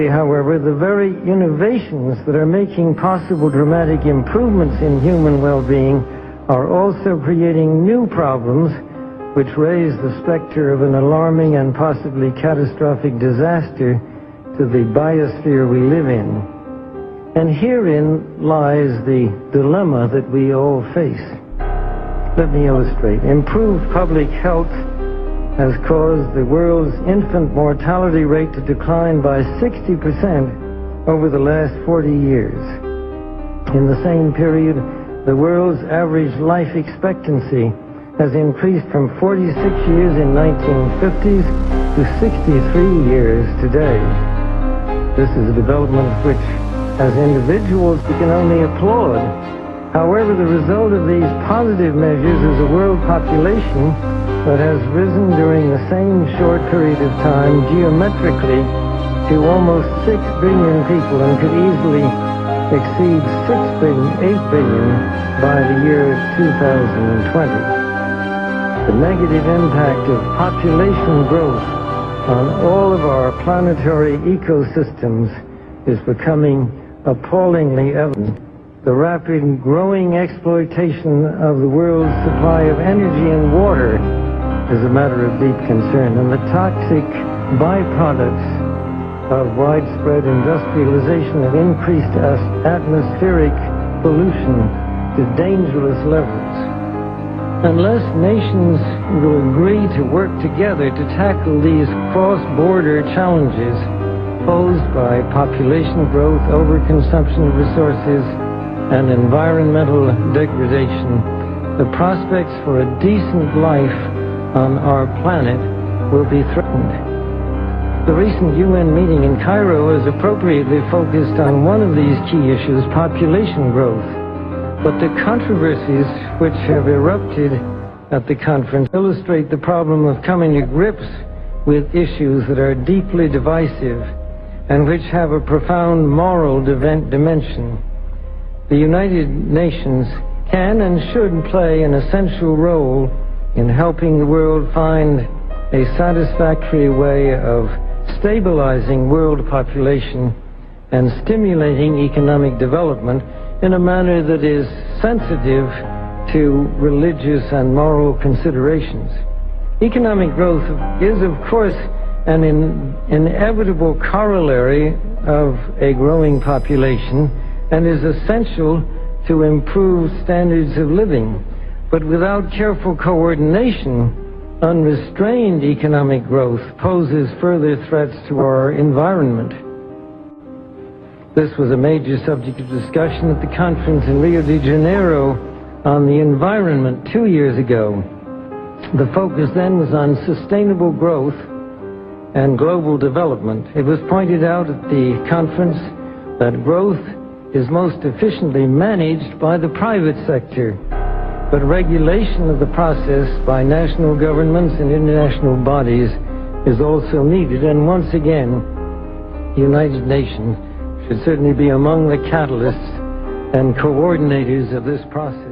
However, the very innovations that are making possible dramatic improvements in human well-being are also creating new problems which raise the specter of an alarming and possibly catastrophic disaster to the biosphere we live in. And herein lies the dilemma that we all face. Let me illustrate. Improved public health has caused the world's infant mortality rate to decline by 60% over the last 40 years. In the same period, the world's average life expectancy has increased from 46 years in 1950s to 63 years today. This is a development which, as individuals, we can only applaud. However, the result of these positive measures is a world population that has risen during the same short period of time geometrically to almost 6 billion people and could easily exceed 8 billion by the year 2020. The negative impact of population growth on all of our planetary ecosystems is becoming appallingly evident. The rapid growing exploitation of the world's supply of energy and water is a matter of deep concern, and the toxic byproducts of widespread industrialization have increased atmospheric pollution to dangerous levels. Unless nations will agree to work together to tackle these cross-border challenges posed by population growth, overconsumption of resources, and environmental degradation, the prospects for a decent life on our planet will be threatened. The recent UN meeting in Cairo has appropriately focused on one of these key issues, population growth. But the controversies which have erupted at the conference illustrate the problem of coming to grips with issues that are deeply divisive and which have a profound moral dimension. The United Nations can and should play an essential role in helping the world find a satisfactory way of stabilizing world population and stimulating economic development in a manner that is sensitive to religious and moral considerations. Economic growth is, of course, an inevitable corollary of a growing population and is essential to improve standards of living. But without careful coordination, unrestrained economic growth poses further threats to our environment. This was a major subject of discussion at the conference in Rio de Janeiro on the environment 2 years ago. The focus then was on sustainable growth and global development. It was pointed out at the conference that growth is most efficiently managed by the private sector, but regulation of the process by national governments and international bodies is also needed, and once again, the United Nations should certainly be among the catalysts and coordinators of this process.